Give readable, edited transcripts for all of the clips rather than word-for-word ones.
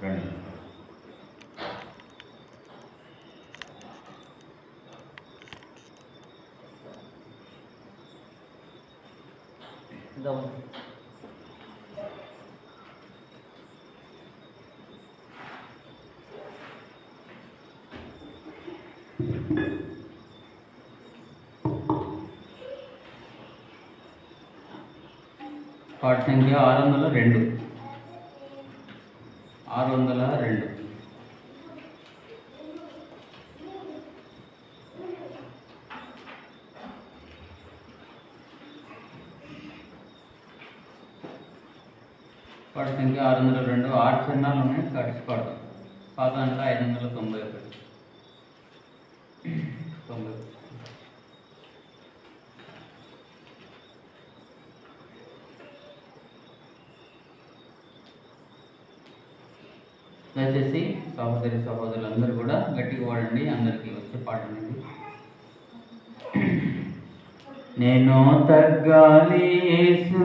రండి. పాట సంఖ్య 602. 602. పాట సంఖ్య 602. 6 చిన్నాలు ఉన్నాయి, కడిచి పాడతాం. పాత దాంట్లో 591. దయచేసి సహోదరి సహోదరులందరూ కూడా గట్టిగా వాడండి, అందరికీ వచ్చే పాట అనేది. నేను తగ్గాలి యేసు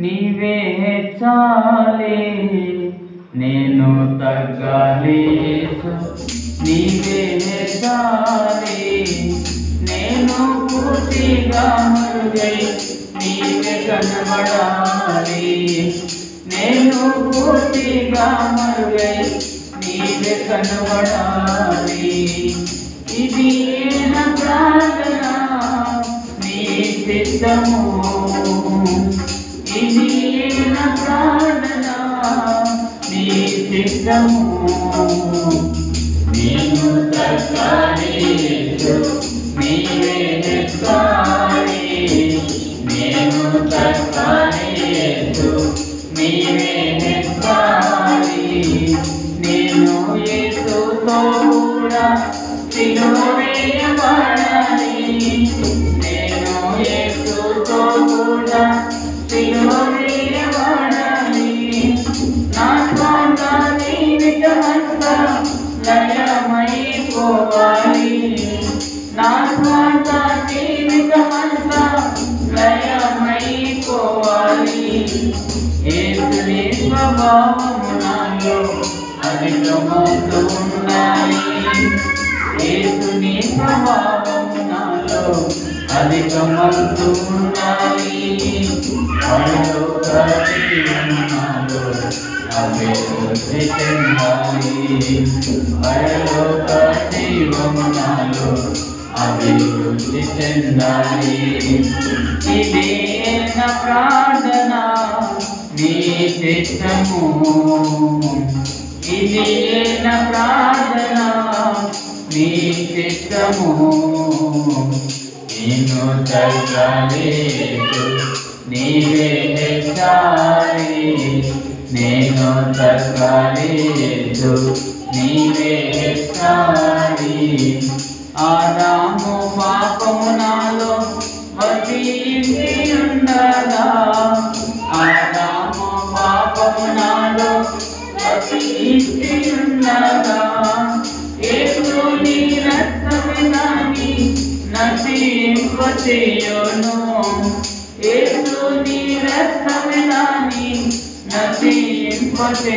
నీవే హెచ్చాలి, నేను తగ్గాలి యేసు నీవే హెచ్చాలి, నేను పూర్తిగా మరుగై నీవే కనబడాలి, నేను పూర్తిగా మరుగై నీవే కనబడాలి. ఇది నా ప్రార్థన నీ చిత్తము, ఇది నా ప్రార్థన నీ చిత్తము. నేను తగ్గాలి యేసు నీవే హెచ్చాలి, నేను తగ్గాలి యేసు నీవే హెచ్చాలి, నేను యేసుతో కూడా సిలువ వేయబడాలి, నేను యేసుతో కూడా సిలువ వేయబడాలి. నా స్వంత జీవితమంతా లయమైపోవాలి, నా స్వంత జీవితమంతా లయమైపోవాలి. యేసుని స్వభావము నాలో అధికమవుతూ ఉండాలి, యేసుని స్వభావము నాలో అధికమవుతూ ఉండాలి. పరలోక జీవము నాలో అభివృద్ధి చెందాలి, పరలోక జీవము నాలో అభివృద్ధి చెందాలి. ఇదే నా ప్రార్థన నీ చిత్తము, ఇది నా ప్రార్థన నీ చిత్తము. నేను తగ్గాలి నీవే హెచ్చాలి, నేను తగ్గాలి నీవే హెచ్చాలి. ఆదాము పాపము నాలో వసించి ఉండగా, ఆదాము పాపము నాలో వసించి ఉండగా, యేసు నీ రక్తమే నాని నశింపచేయును, యేసు నీ రక్తమే నాని నశింపచేయును.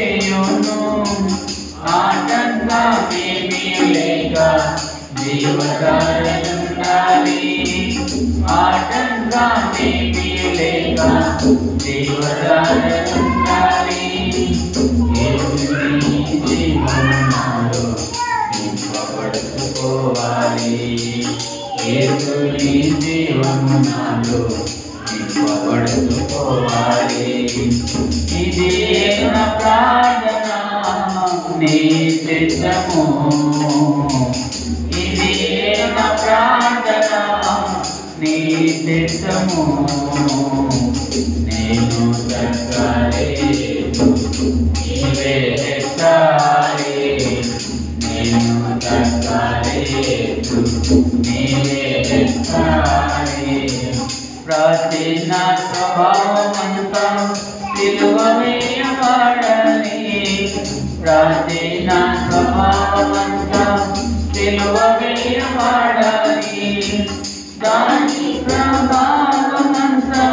ఆటంకమేమీ లేక జీవధారయుండాలి, ఆటంకమేమీ లేక జీవధారయుండాలి. యేసుని జీవము నాలో నింపబడుకోవాలి, యేసుని జీవము నాలో నింపబడుకోవాలి. ఇది నా ప్రార్థన నీ చిత్తము, ఇది నా ప్రార్థన నీ చిత్తము. నేను తగ్గాలి నీవే హెచ్చాలి, నేను తగ్గాలి నీవే హెచ్చాలి. ప్రాచీన స్వభావమంతా సిలువ వేయబడాలి, ప్రాచీన స్వభావమంతా సిలువ వేయబడాలి. దాని ప్రభావమంతా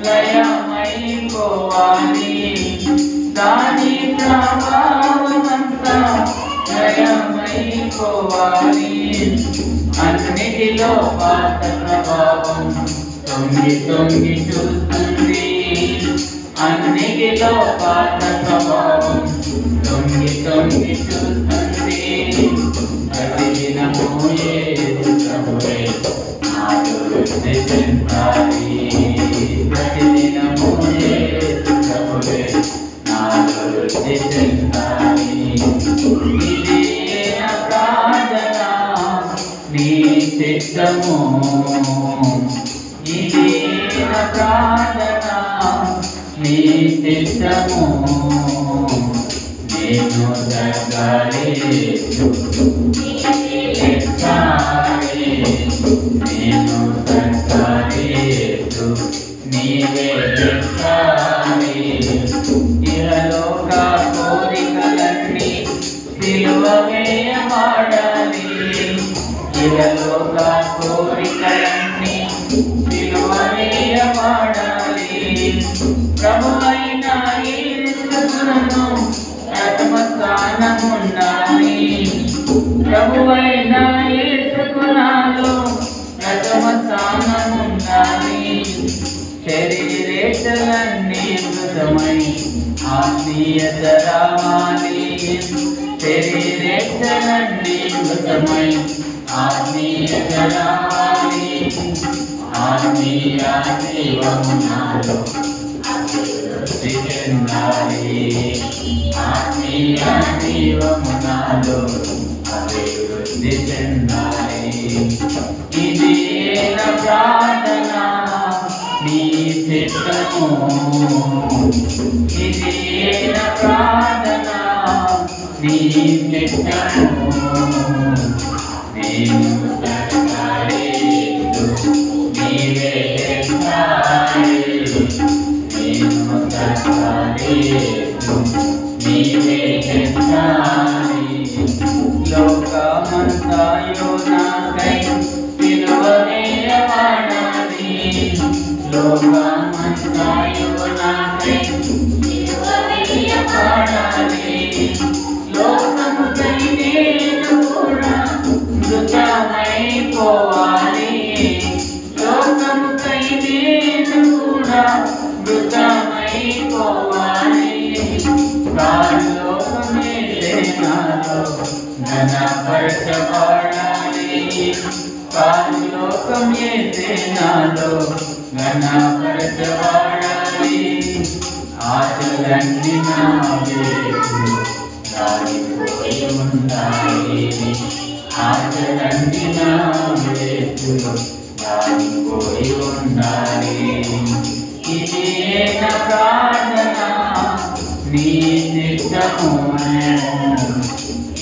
లయమైపోవాలి, దాని ప్రభావం లయమైపోవాలి. అన్నిటిలో పాత ప్రభావం తొంగి తొంగి చూస్తుంది. అన్నిటిలో పాత ప్రభావం తొంగి తొంగి చూస్తుంది. ప్రతిదినము యేసు ప్రభువే నాలో వృద్ధి చెందాలి. ప్రతిదినము యేసు ప్రభువే నాలో వృద్ధి చెందాలి. ఇది నా ప్రార్థన నీ చిత్తము. ఇది నా ప్రార్థన నీ చిత్తము. నేను జరగాలి నేను జరగాలి నీవే జరగాలి. ఇహలోక కోరికలన్నీ సిలువ వేయబడాలి. ఇహలోక కోరికలన్నీ సిలువ వేయబడాలి. ప్రభువైన యేసును ప్రథమ స్థానముండాలి. ప్రభువైన యేసుకు నాలో ప్రథమ స్థానముండాలి. శరీరేతలన్నీ మృతమై ఆత్మీయత రావాలి. శరీరేతలన్నీ మృతమై ఆత్మీయత రావాలి. ఆత్మీయ జీవము నాలో అభివృద్ధి చెందాలి. ఆత్మీయ జీవము నాలో అభివృద్ధి చెందాలి. ఇది నా ప్రార్థన నీ చిత్తము. ఇది నా ప్రార్థన నీ చిత్తము. నేను జరగాలి నీవే జరగాలి. నేను జరగాలి నీవే జరగాలి. లోకమంతయు నాకై సిలువ వేయబడాలి. లోకమంతయు నాకై సిలువ వేయబడాలి. లోకముకై నేను కూడా మృతమైపోవాలి. లోకముకై నేను కూడా మృతమైపోవాలి. లోకమే నాలో ఘనపరచబడాలి. లోకమే నాలో ఘనపరచబడాలి. ఆశలన్నీ నా వైపు దారిపోయి ఉండాలి. ఆశలన్నీ నా వైపు దారిపోయి ఉండాలి. ఇది నా ప్రార్థన నీ చిత్తము.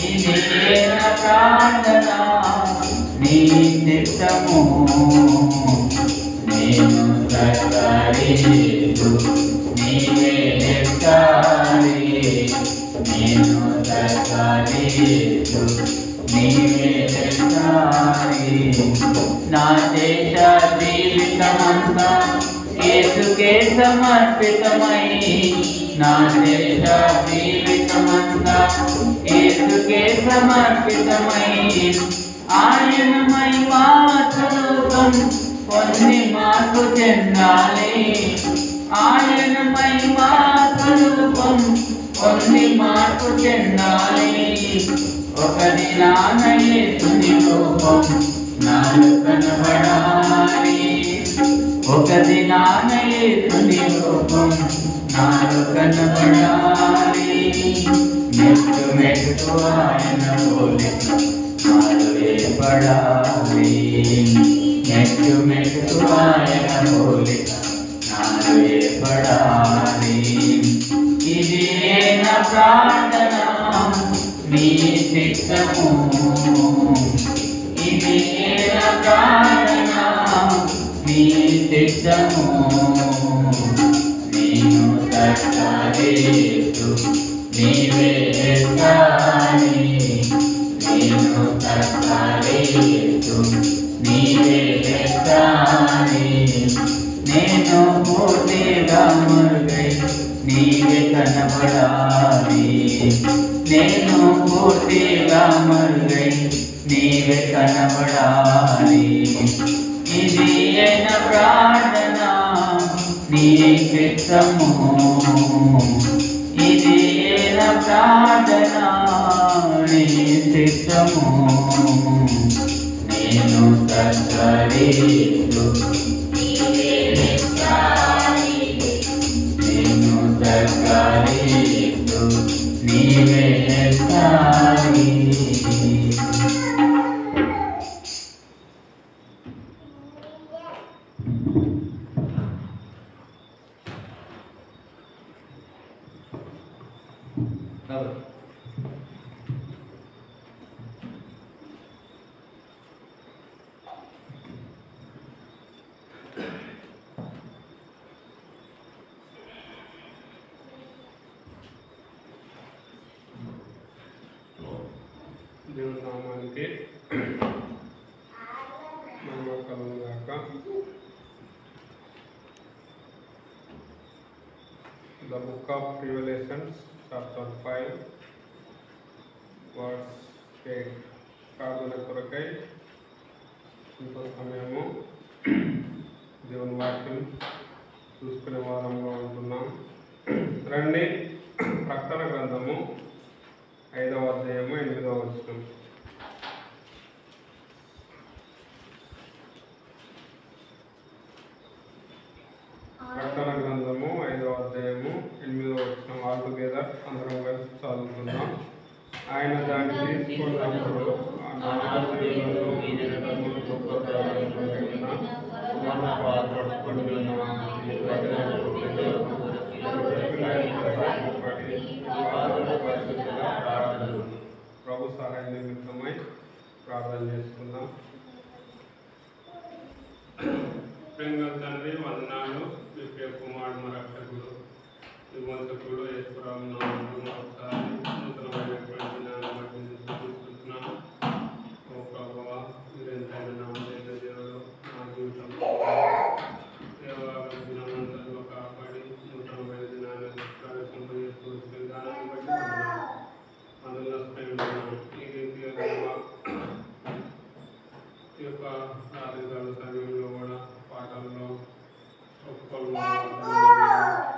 ఇది నా ప్రార్థన నీ చిత్తము. నేను జరగాలి నీవే జరగాలి. నేను జరగాలి నీవే జరగాలి. నా దేశ జీవితమంతా యేసుకే సమర్పితమై. నా దేశ జీవితమంతా యేసుకే సమర్పితమై. ఆయన మహిమా స్వరూపం పొంది మార్పు చెందాలి. ఆయన మహిమా స్వరూపం పొంది మార్పు చెందాలి. ఒక దినాన యేసుని రూపం నాలో కనబడాలి. ఒక దినాన యేసుని రూపం నాలో కనబడాలి. మెట్టు మెట్టు ఆయన పోలిక నాలో ఏర్పడాలి. మెట్టు మెట్టు ఆయన పోలిక నాలో ఏర్పడాలి. ఇది నా ప్రార్థన నీ చిత్తము. ఇది నా ప్రార్థన నీ చిత్తము. నేను జరగాలి నీవే జరగాలి. నేను జరగాలి నీవే జరగాలి. నేను పూర్తిగా మరుగై నీవే కనబడాలి. నేను పూర్తిగా మరుగై నీవే కనబడాలి. ఇది అయిన ప్రార్థన నీ చిత్తము, ఇది అయిన ప్రార్థన నీ చిత్తము. నేను తగ్గలేదు, నేను తగ్గలేదు, నీవే ఎత్తాలి. దేవుని నామానికి మహిమ కలుగును గాక. The book of Revelations, chapter 5, verse 8. ప్రార్థన కొరకై ఇంకో సమయము దేవుని వాక్యం చూసుకునే వారంగా ఉంటున్నాం. రండి, ప్రకటన గ్రంథము 5వ అధ్యాయము 8వ వచనం. ప్రకటన గ్రంథము 5వ అధ్యాయము 8వ వచనం. ఆల్ టుగెదర్ అందరం కలిసి చదువుతున్నాం. ఆయన దాన్ని తీసుకున్నప్పుడు ప్రభు సహాయం నిమిత్తమై ప్రార్థన చేసుకుందాం. ప్రేమ తండ్రి, వందనాలు. మీ ప్రియ కుమారుడు రక్షకుడు విమోచకుడు యేసుప్రభు నామములో ఒకసారి నూతనమైనటువంటి జ్ఞానాన్ని తీసుకుంటున్నాను. ఓ ప్రభువా, మీరు ఎంతైనా నామదేవ దేవుడు, నా జీవితంలో దినమంతలో కాపాడి నూతనమైన దినాన్ని ప్రవేశింపజేసుకొచ్చిన విధానాన్ని బట్టి అందులో ఈ రీతిగా ఈ యొక్క రాత్రికాల సమయంలో కూడా పాఠంలో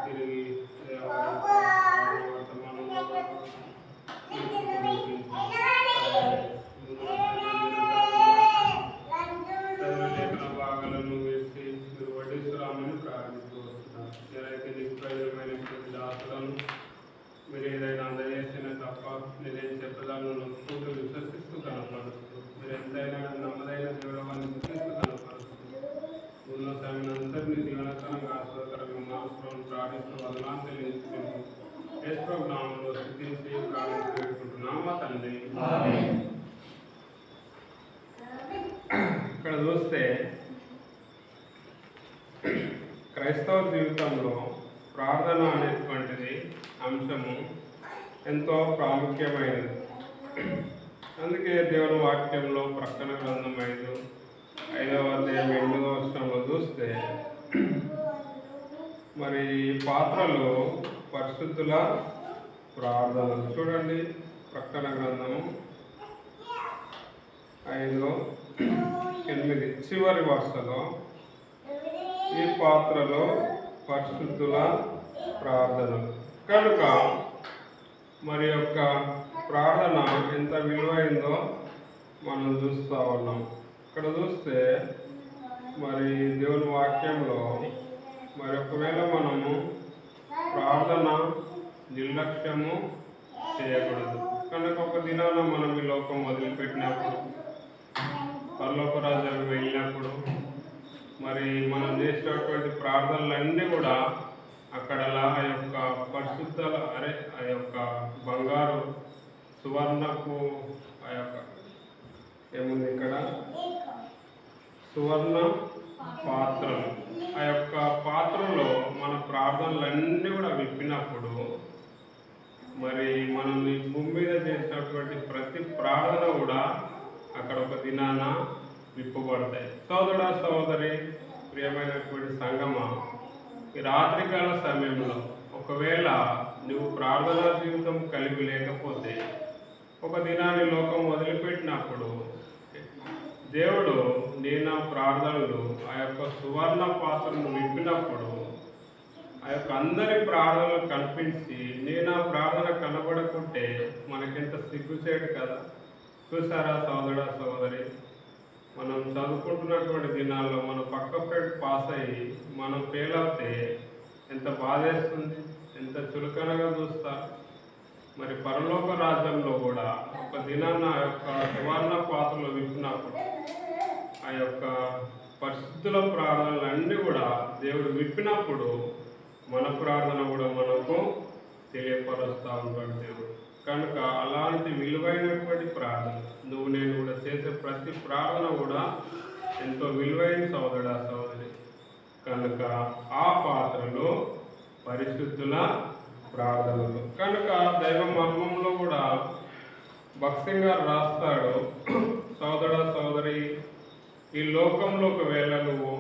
తిరిగి వర్తమానంలో లేఖన భాగాలను వేసి మీరు వడ్డీశ్వరామని ప్రారంభిస్తూ వస్తున్నారు. నేనైతే నిష్ప్రయోజనమైనటువంటి దాసులను మీరు ఏదైనా అందజేసిన తప్ప నేనేం చెప్పదాన్ని నొప్పుకుంటూ విశ్వసిస్తూ కనపరుస్తూ మీరు ఎంతైనా నమ్మదైన దేవుడవాన్ని గుర్తిస్తూ కనపరుస్తూ ఉన్న సమయానంతరినీ దీవనకరంగా ఆశ్వాదకరంగా మనసులను ప్రార్థిస్తూ వదనాన్ని తెలియజేసుకుంటూ యేసు నామములో స్తుతించి ప్రార్థన పెట్టుకుంటున్నాం మా తండ్రి. ఇక్కడ చూస్తే క్రైస్తవ జీవితంలో ప్రార్థన అనేటువంటిది అంశము ఎంతో ప్రాముఖ్యమైనది. అందుకే దేవుని వాక్యంలో ప్రకటన గ్రంథం 5వ అధ్యాయం 8వ వచనంలో చూస్తే మరి పాత్రలు పరిశుద్ధుల ప్రార్థనలు. చూడండి, ప్రకటన గ్రంథము 5:8 చివరి వరుసలో ఈ పాత్రలో పరిశుద్ధుల ప్రార్థనలు. కనుక మరి యొక్క ప్రార్థన ఎంత విలువైందో మనం చూస్తూ ఉన్నాం. ఇక్కడ చూస్తే మరి దేవుని వాక్యంలో మరి ఒకవేళ మనము ప్రార్థన నిర్లక్ష్యము చేయకూడదు. కనుక ఒక దినాన మనం ఈ లోకం వదిలిపెట్టినప్పుడు, పరలోక రాజ్యానికి వెళ్ళినప్పుడు మరి మనం చేసినటువంటి ప్రార్థనలన్నీ కూడా అక్కడ ఆ యొక్క పరిశుద్ధ ఆ యొక్క బంగారు సువర్ణపు ఆ యొక్క ఏముంది ఇక్కడ సువర్ణ పాత్రలు, ఆ యొక్క పాత్రలో మన ప్రార్థనలన్నీ కూడా విప్పినప్పుడు మరి మనం ఈ భూమి మీద చేసినటువంటి ప్రతి ప్రార్థన కూడా అక్కడ ఒక దినాన విప్పబడతాయి. సోదరుడా సోదరి, ప్రియమైనటువంటి సంగమా, ఈ రాత్రికాల సమయంలో ఒకవేళ నువ్వు ప్రార్థనా జీవితం కలిగి లేకపోతే ఒక దినాన్ని లోకం వదిలిపెట్టినప్పుడు దేవుడు నేను ప్రార్థనలు ఆ యొక్క సువర్ణ పాత్రను విప్పినప్పుడు ఆ యొక్క అందరి ప్రార్థనలు కనిపించి నేను ప్రార్థన కనబడకుంటే మనకెంత సిగ్గుచేటు కదా. చూసారా సోదర సోదరి, మనం చదువుకుంటున్నటువంటి దినాల్లో మన పక్క ఫ్రెండ్ పాస్ అయ్యి మనం ఫెయిల్ అవుతే ఎంత బాధేస్తుంది, ఎంత చులకనగా చూస్తారు. మరి పరలోక రాజ్యంలో కూడా ఒక దినాన్న ఆ యొక్క సువర్ణ పాత్రలో విప్పినప్పుడు ఆ యొక్క పరిశుద్ధుల ప్రార్థనలన్నీ కూడా దేవుడు విప్పినప్పుడు మన ప్రార్థన కూడా మనకు తెలియపరుస్తూ ఉంటాడు దేవుడు. కనుక అలాంటి విలువైనటువంటి ప్రార్థన నువ్వు నేను కూడా చేసే ప్రతి ప్రార్థన కూడా ఎంతో విలువైన సోదరుడా సోదరి. కనుక ఆ పాత్రలో పరిశుద్ధుల ప్రార్థనలు. కనుక దైవ మర్మంలో కూడా భక్సింగ్ గారు రాస్తాడు, సోదరుడా సోదరి, ఈ లోకంలో ఒకవేళ నువ్వు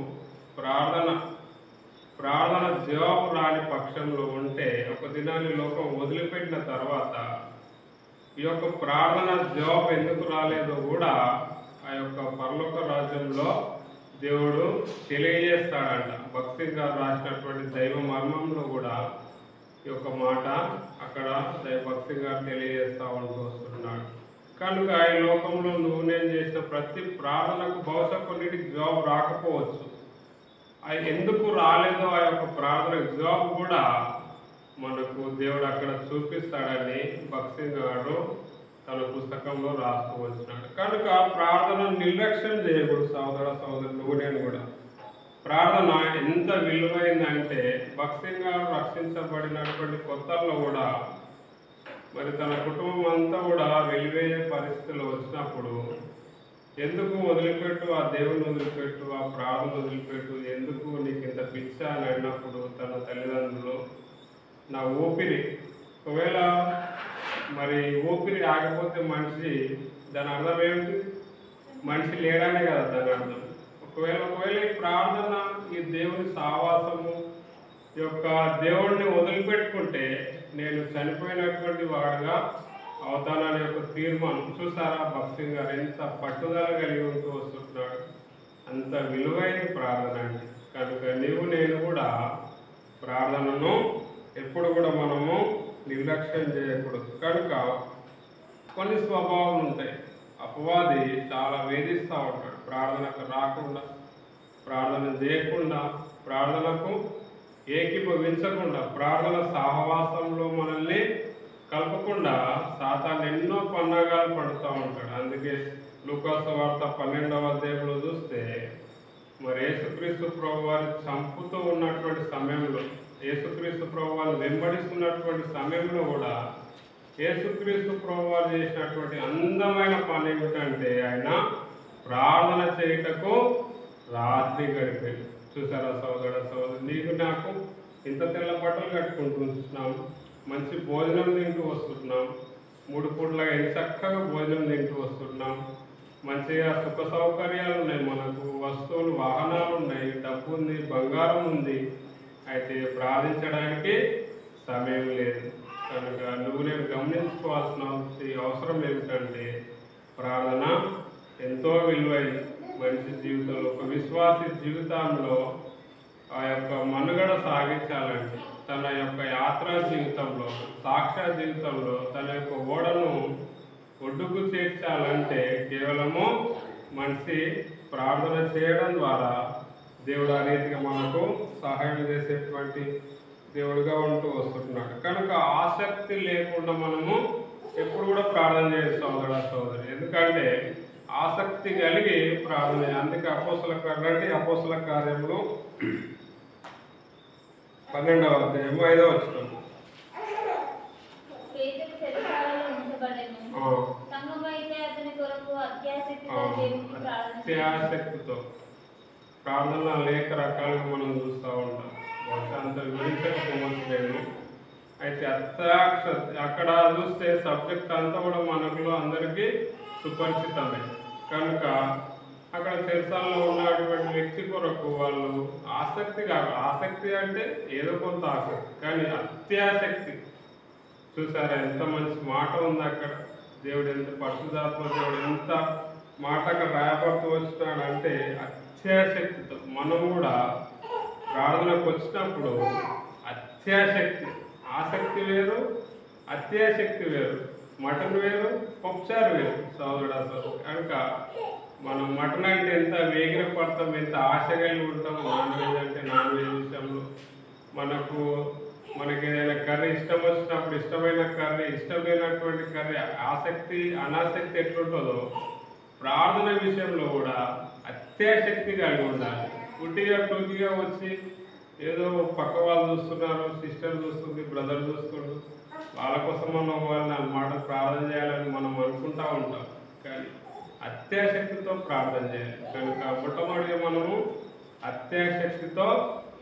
ప్రార్థన జవాబు రాని పక్షంలో ఉంటే ఒక దినాన్ని లోకం వదిలిపెట్టిన తర్వాత ఈ యొక్క ప్రార్థన జవాబు ఎందుకు రాలేదో కూడా ఆ యొక్క పరలోక రాజ్యంలో దేవుడు తెలియజేస్తాడంట. భక్సింగ్ గారు రాసినటువంటి దైవ మర్మంలో కూడా ఈ యొక్క మాట అక్కడ భక్సింగ్ గారు తెలియజేస్తా ఉంటూ వస్తున్నాడు. కనుక ఈ లోకంలో నువ్వు నేను చేసిన ప్రతి ప్రార్థనకు బహుశా కొన్నిటికి జవాబు రాకపోవచ్చు. అది ఎందుకు రాలేదో ఆ యొక్క ప్రార్థనకు జవాబు కూడా మనకు దేవుడు అక్కడ చూపిస్తాడని భక్సింగ్ గారు తన పుస్తకంలో రాస్తూ వచ్చినాడు. కనుక ప్రార్థన నిర్లక్ష్యం చేయకూడదు సోదర సోదరు, నువ్వు నేను కూడా. ప్రార్థన ఎంత విలువైందంటే భక్సింగ్ గారు రక్షించబడినటువంటి కొత్తల్లో కూడా మరి తన కుటుంబం అంతా కూడా వెలివేయే పరిస్థితులు వచ్చినప్పుడు ఎందుకు వదిలిపెట్టు, ఆ దేవుని వదిలిపెట్టు, ఆ ప్రార్థన వదిలిపెట్టు, ఎందుకు నీకు ఇంత పిచ్చ అని అన్నప్పుడు తన తల్లిదండ్రులు నా ఊపిరి, ఒకవేళ మరి ఊపిరి ఆగిపోతే మనిషి, దాని అర్థం ఏమిటి? మనిషి లేడనే కదా దాని అర్థం. ఒకవేళ ఈ ప్రార్థన, ఈ దేవుని సావాసము, ఈ యొక్క దేవుడిని వదిలిపెట్టుకుంటే నేను చనిపోయినటువంటి వాడుగా అవుతాననే ఒక తీర్మానం. చూసారా భక్సింగ్ గారు ఎంత పట్టుదల కలిగి ఉంటూ వస్తున్నాడు. అంత విలువైన ప్రార్థన అండి. కనుక నీవు నేను కూడా ప్రార్థనను ఎప్పుడు కూడా మనము నిర్లక్ష్యం చేయకూడదు. కనుక కొన్ని స్వభావాలు ఉంటాయి. అపవాది చాలా వేధిస్తూ ఉంటాడు. ప్రార్థనకు రాకుండా, ప్రార్థన చేయకుండా, ప్రార్థనకు ఏకీభవించకుండా, ప్రార్థన సహవాసంలో మనల్ని కలపకుండా సాతాను ఎన్నో పన్నాగాలు పడుతూ ఉంటాడు. అందుకే లూకా సువార్త 12వ అధ్యాయంలో చూస్తే మరి యేసుక్రీస్తు ప్రభువారిని చంపుతూ ఉన్నటువంటి సమయంలో, యేసుక్రీస్తు ప్రభువారిని వెంబడిస్తున్నటువంటి సమయంలో కూడా యేసుక్రీస్తు ప్రభువారు చేసినటువంటి అందమైన పని ఏమిటంటే ఆయన ప్రార్థన చేయుటకు రాత్రి గడిపేది. చూసారా సోదర సోదరు, నీకు నాకు ఇంత తెల్ల బట్టలు కట్టుకుంటున్నాం, మంచి భోజనం తింటూ వస్తున్నాం, 3 పూటలుగా ఎంత చక్కగా భోజనం తింటూ వస్తున్నాం, మంచిగా సుఖ సౌకర్యాలు ఉన్నాయి, మనకు వస్తువులు వాహనాలు ఉన్నాయి, డబ్బు ఉంది, బంగారం ఉంది. అయితే ప్రార్థించడానికి సమయం లేదు. కనుక నువ్వు నేను గమనించుకోవాల్సిన అవసరం ఏమిటంటే ప్రార్థన ఎంతో విలువైంది మనిషి జీవితంలో. ఒక విశ్వాసి జీవితంలో ఆ యొక్క మనుగడ సాగించాలంటే, తన యొక్క యాత్రా జీవితంలో, సాక్ష్య జీవితంలో తన యొక్క ఓడను ఒడ్డుకు చేర్చాలంటే కేవలము మనిషి ప్రార్థన చేయడం ద్వారా దేవుడు ఆ రీతిగా మనకు సహాయం చేసేటువంటి దేవుడిగా ఉంటూ వస్తున్నాడు. కనుక ఆసక్తి లేకుండా మనము ఎప్పుడు కూడా ప్రార్థన చేయాలి సోదర సోదరి. ఎందుకంటే ఆసక్తి కలిగి ప్రార్థన. అందుకే అపోస్తల కార్యములు 12వ అధ్యాయము 5వ వచనం. అత్యాసక్తితో ప్రార్థన అనేక రకాలుగా మనం చూస్తూ ఉంటాం. అంత వివరించకపోవచ్చు. అయితే అక్కడ చూస్తే సబ్జెక్ట్ అంతా కూడా మనలో అందరికీ సుపరిచితమే. కనుక అక్కడ చెరసాలలో ఉన్నటువంటి వ్యక్తి కొరకు వాళ్ళు ఆసక్తి అంటే ఏదో కొంత ఆసక్తి, కానీ అత్యాసక్తి. చూసారా ఎంత మంచి మాట ఉంది అక్కడ. దేవుడు ఎంత పరిశుద్ధాత్మ దేవుడు ఎంత మాట అక్కడ రాయపడుతూ వచ్చినాడంటే అత్యాశక్తితో మనం కూడా ప్రార్థనకు వచ్చినప్పుడు అత్యాశక్తి, ఆసక్తి వేరు, అత్యాశక్తి వేరు, మటన్ వేరు, పప్పుచారు వేరు సోదరుడు. అసలు కనుక మనం మటన్ అంటే ఎంత వేగిర పడతాం, ఎంత ఆశ కలిగి ఉంటాం. నాన్ వెజ్ అంటే నాన్ వెజ్ విషయంలో మనకి ఏదైనా కర్రీ ఇష్టం వచ్చినప్పుడు ఇష్టమైన కర్రీ, ఇష్టం లేనటువంటి కర్రీ, ఆసక్తి అనాసక్తి ఎట్లుంటుందో ప్రార్థన విషయంలో కూడా అత్యాశక్తి కలిగి ఉండాలి. గుడ్డిగా టూకిగా వచ్చి ఏదో పక్క వాళ్ళు చూస్తున్నారు, సిస్టర్ చూస్తుంది, బ్రదర్ చూస్తుండ్రు, వాళ్ళ కోసం మనం వాళ్ళని మాట ప్రార్థన చేయాలని మనం అనుకుంటూ ఉంటాం. కానీ అత్యాశక్తితో ప్రార్థన చేయాలి. కనుక మొట్టమొదటిగా మనము అత్యాశక్తితో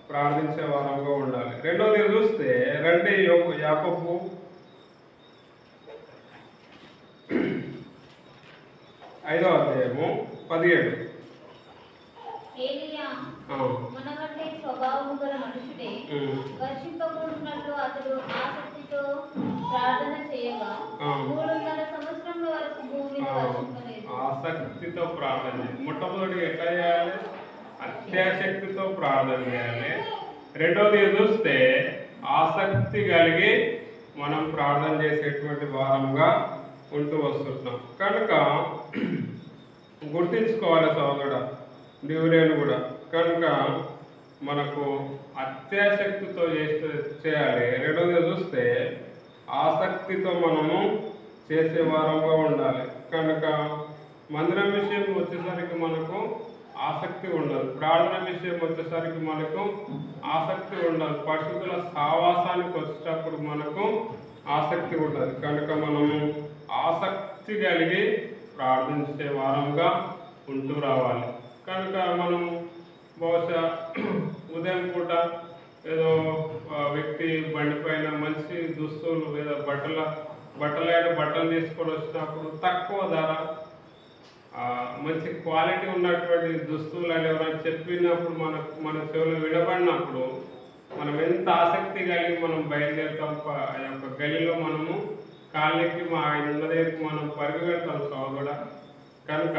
ప్రార్థించే వారంగా ఉండాలి. రెండోది చూస్తే యాకోబు 5వ అధ్యాయము 17. మనకంటే స్వభావం గల మనుషుడే వర్షింపకూడనట్లు అతడు ఆసక్తితో ప్రార్థన చేయగా 300 సంవత్సరముల వరకు భూమి వర్షింపలేదు. ఆసక్తితో ప్రార్థన చేయాలి. మొట్టమొదటి ఎట్లా చేయాలి? అత్యాశక్తితో ప్రార్థన చేయాలి. రెండోది చూస్తే ఆసక్తి కలిగి మనం ప్రార్థన చేసేటువంటి వారంగా ఉంటూ వస్తున్నాం. కనుక గుర్తించుకోవాలి సోదరుడా, దేవుని కూడా. కనుక మనకు అత్యాశక్తితో చేయాలి. రెండోది చూస్తే ఆసక్తితో మనము చేసే వారంగా ఉండాలి. కనుక మందిరం విషయం వచ్చేసరికి మనకు ఆసక్తి ఉండదు, ప్రార్థన విషయం వచ్చేసరికి మనకు ఆసక్తి ఉండదు, పరిశుద్ధుల సావాసానికి వచ్చేటప్పుడు మనకు ఆసక్తి ఉండదు. కనుక మనము ఆసక్తి కలిగి ప్రార్థించే వారంగా ఉంటూ రావాలి. కనుక మనం బహుశా ఉదయం పూట ఏదో వ్యక్తి బండి పైన మంచి దుస్తులు లేదా బట్టలు తీసుకొని వచ్చినప్పుడు తక్కువ ధర మంచి క్వాలిటీ ఉన్నటువంటి దుస్తులు అని ఎవరైనా చెప్పినప్పుడు మన చెవులు వినబడినప్పుడు మనం ఎంత ఆసక్తి కలిగి మనం బయలుదేరుతాం. ఆ యొక్క గలిలో మనము కాళ్ళకి ఆయన ఉన్న దగ్గరికి మనం పరిగెడతాం సోదరుడా. కనుక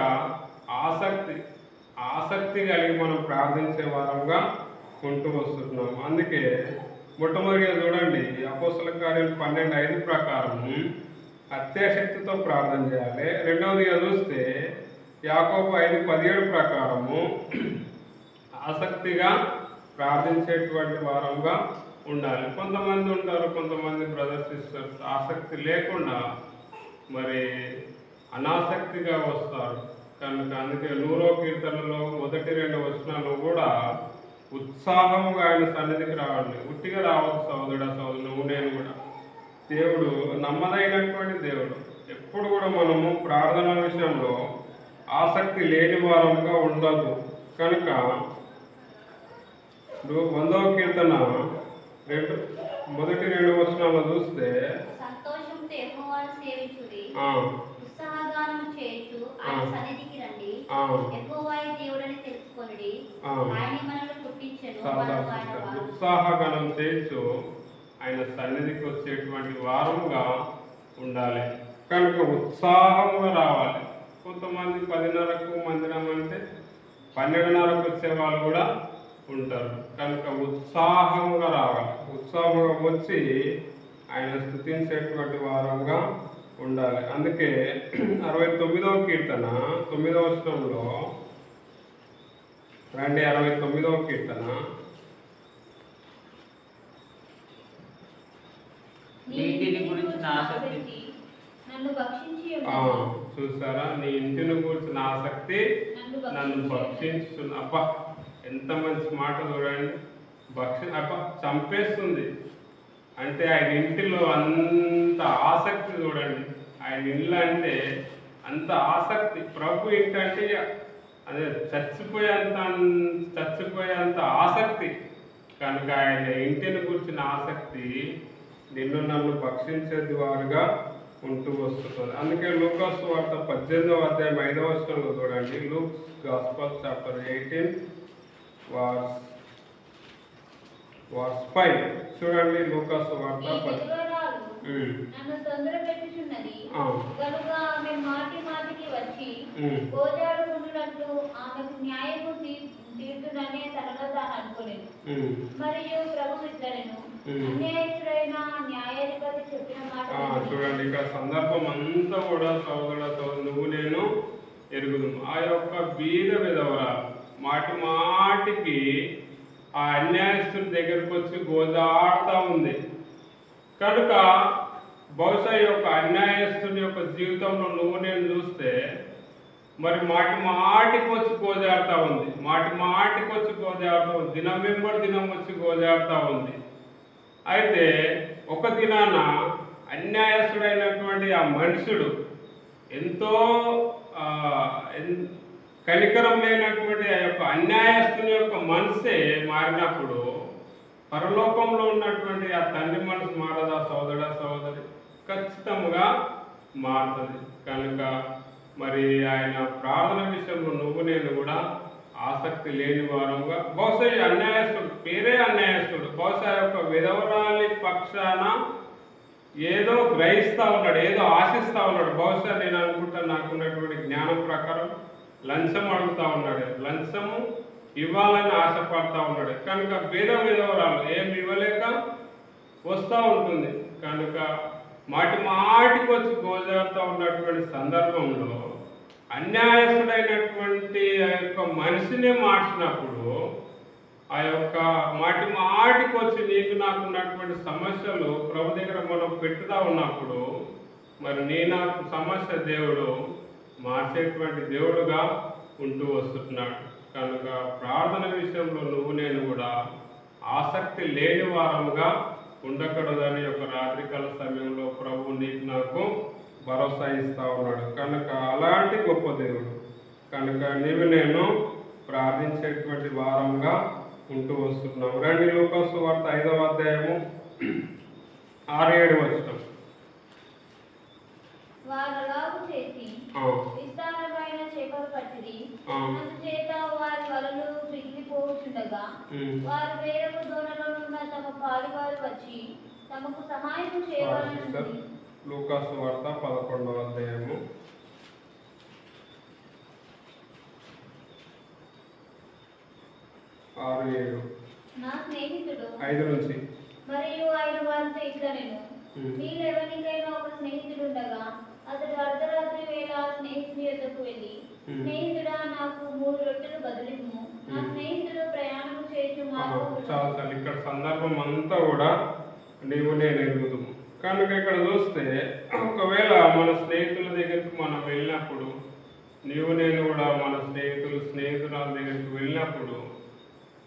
ఆసక్తి కలిగి మనం ప్రార్థించే వారంగా ఉంటూ వస్తున్నాం. అందుకే మొట్టమొదటిగా చూడండి, అపోస్తల కార్యాలు 12:5 ప్రకారం అత్యాశక్తితో ప్రార్థన చేయాలి. రెండవదిగా చూస్తే యాకోబు 5:17 ప్రకారము ఆసక్తిగా ప్రార్థించేటువంటి వారంగా ఉండాలి. కొంతమంది ఉంటారు, కొంతమంది బ్రదర్స్ సిస్టర్స్ ఆసక్తి లేకుండా మరి అనాసక్తిగా వస్తారు. కనుక అందుకే 100వ కీర్తనలో 1-2 వచనాలు కూడా ఉత్సాహంగా ఆయన సన్నిధికి రావాలి. ఉట్టిగా రావచ్చు సోదరుడు. నువ్వు నేను కూడా దేవుడు నమ్మదైనటువంటి దేవుడు. ఎప్పుడు కూడా మనము ప్రార్థన విషయంలో ఆసక్తి లేని వారంగా ఉండదు. కనుక 100వ కీర్తన 1-2 వచనాలు చూస్తే సంతోషంతో యెహోవాను సేవించుడి, ఉత్సాహగానం చేయుచు ఆయన సన్నిధికి రండి, యెహోవాయే దేవుడని తెలుసుకొనుడి, ఆయనే మనల్ని పుట్టించెను, మనము ఆయన వారము. ఉత్సాహగానం చేయుచు ఆయన సన్నిధికి వచ్చేటువంటి వారంగా ఉండాలి. కనుక ఉత్సాహంగా రావాలి. కొంతమంది 10:30కు మందిరం అంటే 12:30కు వచ్చే వాళ్ళు కూడా ఉంటారు. కనుక ఉత్సాహంగా రావాలి. ఉత్సాహంగా వచ్చి ఆయన స్తుతించేటువంటి వారంగా ఉండాలి. అందుకే 69వ కీర్తన 9వ వచనంలో రండి. 69వ కీర్తన నీటిని గురించిన ఆసక్తి నన్ను భక్షించి చూసారా, నీ ఇంటిని గురించిన ఆసక్తి నన్ను భక్షించుతున్నా. అబ్బా ఎంత మంచి మాట చూడండి. చంపేస్తుంది అంటే ఆయన ఇంటిలో అంత ఆసక్తి చూడండి. ఆయన ఇల్లు అంటే అంత ఆసక్తి. ప్రభు ఏంటంటే అదే చచ్చిపోయేంత ఆసక్తి. కనుక ఆయన ఇంటిని గురించిన ఆసక్తి నిన్ను నన్ను భక్షించేది వారుగా ఉంటూ వస్తుంది. అందుకే లూకాసు వార్త 18వ అధ్యాయం 5వ వచనంలో చూడండి. లూక్స్ గాస్పెల్ చాప్టర్ 18 వర్స్ 5 చూడండి. లూకాసు వార్త నన్ను తొందర పెట్టుచున్నది, కనుక ఆమె మాటి మాటికి వచ్చి గోజాడుకుంటున్నట్లు ఆమెకు న్యాయము తీర్చుననే తనలో తాను అనుకోలేదు. మరియు ప్రభు ఇట్లనెను, అన్యాయస్తుడైన న్యాయాధిపతి చెప్పిన మాట. చూడండి, ఇక్కడ సందర్భం అంతా కూడా సోదరుడు నువ్వు నేను ఎరుగుదు. ఆ యొక్క బీద విధవరాలు మాటి మాటికి ఆ అన్యాయస్తుడి దగ్గరకు వచ్చి గోజాడుతూ ఉంది. కనుక బహుశా ఈ యొక్క అన్యాయస్తుడి యొక్క జీవితంలో నువ్వు నేను చూస్తే మరి మాటి మాటికి వచ్చి గోజాడుతూ ఉంది, మాటి మాటికి వచ్చి గోజాడుతూ ఉంది, దినం వెంబడి దినం వచ్చి గోజాడుతూ ఉంది. అయితే ఒక దినాన అన్యాయస్తుడైనటువంటి ఆ మనుషుడు ఎంతో కనికరం లేనటువంటి ఆ యొక్క అన్యాయస్తుని యొక్క మనసే మారినప్పుడు పరలోకంలో ఉన్నటువంటి ఆ తండ్రి మనసు మారదా సోదరుడా సోదరి? ఖచ్చితంగా మారుతుంది. కనుక మరి ఆయన ప్రార్థన విషయంలో నువ్వు నేను కూడా ఆసక్తి లేని వారంగా, బహుశా ఈ అన్యాయస్తుడు పేరే అన్యాయస్తుడు, బహుశా యొక్క విధవరాలి పక్షాన ఏదో గ్రహిస్తూ ఉన్నాడు, ఏదో ఆశిస్తూ ఉన్నాడు. బహుశా నేను అనుకుంటాను, నాకున్నటువంటి జ్ఞానం ప్రకారం లంచం అడుగుతూ ఉన్నాడు, లంచము ఇవ్వాలని ఆశపడతా ఉన్నాడు. కనుక విధవరాలు ఏమి ఇవ్వలేక వస్తూ ఉంటుంది. కనుక మాటి మాటికి వచ్చి గోజాడుతూ ఉన్నటువంటి సందర్భంలో అన్యాయస్తుడైనటువంటి ఆ యొక్క మనిషిని మార్చినప్పుడు, ఆ యొక్క మాటి మాటికి వచ్చి నీకు నాకున్నటువంటి సమస్యలు ప్రభు దగ్గర మనం పెట్టుతూ ఉన్నప్పుడు మరి నీ నాకు సమస్య దేవుడు మార్చేటువంటి దేవుడుగా ఉంటూ వస్తున్నాడు. కనుక ప్రార్థన విషయంలో నువ్వు నేను కూడా ఆసక్తి లేని వారముగా ఉండకూడదని ఒక రాత్రికాల సమయంలో ప్రభు నీకు నాకు భరోసా ఇస్తూ ఉన్నాడు. కనుక అలాంటి గొప్ప దేవుడు. కనుక నీవు నేను ప్రార్థించేటువంటి వారంగా ఉంటూ వస్తున్నాం. రండి, లూకా సువార్త 5వ అధ్యాయము 6-7 వచనం. వారు చేసి విస్తారమైన చేపలు పట్టిరి, అందుచేత వారి వలలు మిగిలిపోవచ్చుండగా వారు వేరొక దోణలో ఉన్న తమ పాలువారు వచ్చి తమకు సహాయం చేయవాలని. లూకా సువార్త 11వ అధ్యాయము 6-7. నా స్నేహితుడు 5 నుంచి మరియు ఆయన వారితో ఇట్లనెను, మీరెవరికైనా ఒక స్నేహితుడు ఉండగా అతడు అర్ధరాత్రి వేళ స్నేహితుని యొద్దకు వెళ్ళి, స్నేహితుడా నాకు 3 రొట్టెలు బదులిమ్ము, నా స్నేహితుడు ప్రయాణం చేయొచ్చు చాలా. ఇక్కడ సందర్భం అంతా కూడా నీవు నేను ఎరుగుదు. కనుక ఇక్కడ చూస్తే ఒకవేళ మన స్నేహితుల దగ్గరికి మనం వెళ్ళినప్పుడు, నీవు నేను కూడా మన స్నేహితురాల దగ్గరికి వెళ్ళినప్పుడు,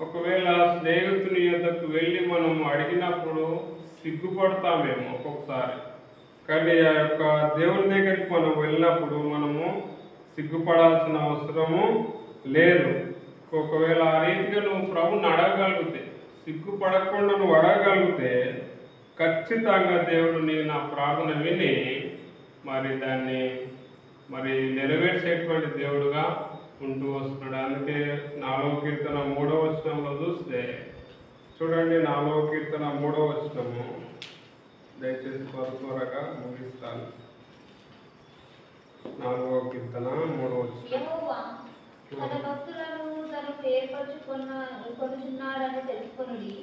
ఒకవేళ స్నేహితుని యొద్దకు వెళ్ళి మనం అడిగినప్పుడు సిగ్గుపడతామేమో ఒక్కొక్కసారి. కానీ ఆ యొక్క దేవుని దగ్గరికి మనం వెళ్ళినప్పుడు మనము సిగ్గుపడాల్సిన అవసరము లేదు. ఒకవేళ ఆ రీతిగా నువ్వు ప్రభుని అడగగలిగితే, సిగ్గుపడకుండా నువ్వు అడగగలిగితే ఖచ్చితంగా దేవుడు నీ నా ప్రార్థన విని మరి దాన్ని మరి నెరవేర్చేటువంటి దేవుడుగా ఉంటూ వస్తున్నాడు. అందుకే 4వ కీర్తన 3వ వచనంలో చూస్తే చూడండి, 4వ కీర్తన 3వ వచనము, దయచేసి త్వరగా ముగిస్తాను. 4వ కీర్తన 3వ వచనం. తన భక్తులను తనకు ఏర్పరచుకొనుచున్నాడని తెలుసుకొనుడి,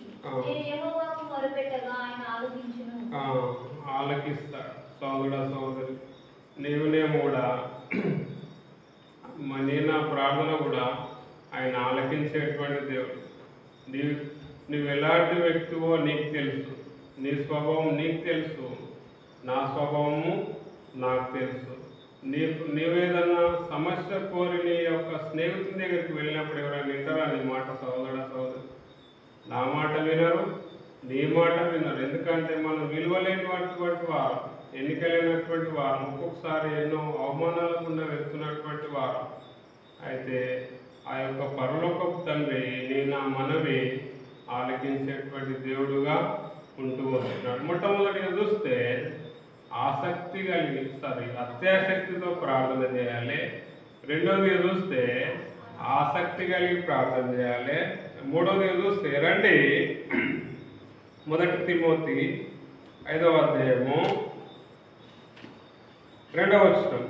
నేను యెహోవాకు మొరపెట్టగా ఆయన ఆలకించును. ఆలకిస్తాడు. సోదరుడా సోదరి, నీవునేమో కూడా నీ నా ప్రార్థన కూడా ఆయన ఆలకించేటువంటి దేవుడు. నువ్వు ఎలాంటి వ్యక్తివో నీకు తెలుసు, నీ స్వభావం నీకు తెలుసు, నా స్వభావము నాకు తెలుసు. నీవేదన్నా సమస్య కోరి నీ యొక్క స్నేహితుని దగ్గరికి వెళ్ళినప్పుడు ఎవరైనా వింటారా నీ మాట? సోదరుడా సోదరి, నా మాట వినరు, నీ మాట వినరు. ఎందుకంటే మనం విలువలేనటువంటి వారు, ఎన్నికలేనటువంటి వారు, ఒక్కొక్కసారి ఎన్నో అవమానాల గుండా వెళ్తున్నటువంటి వారు. అయితే ఆ యొక్క పరలోకపు తండ్రి నీ నా మనవి ఆలకించేటువంటి దేవుడుగా ఉంటూ వస్తున్నాడు. మొట్టమొదటిగా చూస్తే ఆసక్తి కలిగి అత్యాసక్తితో ప్రార్థన చేయాలి. రెండవదిగా చూస్తే ఆసక్తి కలిగి ప్రార్థన చేయాలి. మూడవదిగా చూస్తే రండి, 1 తిమోతి 5వ అధ్యాయము 2వ వచనం.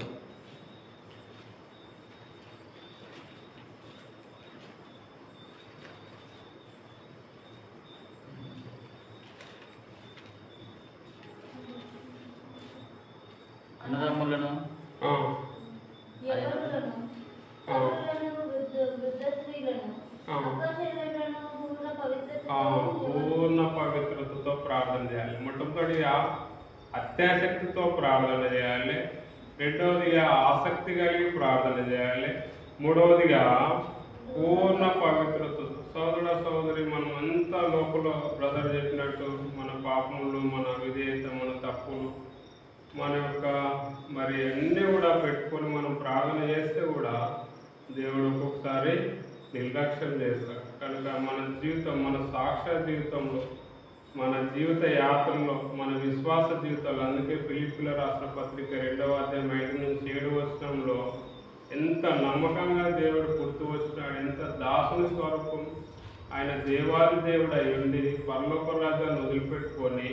అన్నదమ్ములను యవనులను, తల్లులను, వృద్ధ స్త్రీలను, అక్కచెల్లెళ్ళను పూర్ణ పవిత్రతతో ప్రార్థన చేయాలి. మొట్టమొదటిగా అత్యాసక్తితో ప్రార్థన చేయాలి. రెండవదిగా ఆసక్తి కలిగి ప్రార్థన చేయాలి. మూడవదిగా పూర్ణ పవిత్రత. సోదర సోదరి, మనం అంతా లోపల బ్రదర్ చెప్పినట్టు మన పాపములు, మన విధేయత, మన తప్పులు, మన యొక్క మరి అన్నీ కూడా పెట్టుకొని మనం ప్రార్థన చేస్తే కూడా దేవుడు ఒక్కొక్కసారి నిర్లక్ష్యం చేస్తాడు. కనుక మన జీవితం, మన సాక్ష్య జీవితంలో, మన జీవిత యాత్రలో, మన విశ్వాస జీవితాలు, అందుకే ఫిలిప్పీయుల రాసిన పత్రిక 2వ అధ్యాయం 5 నుంచి 7 వచనంలో ఎంత నమ్మకంగా దేవుడు గుర్తు వచ్చినాడు, ఎంత దాసుని స్వరూపం, ఆయన దేవాది దేవుడు అయి ఉండి పరలోక రాజ్యాన్ని వదిలిపెట్టుకొని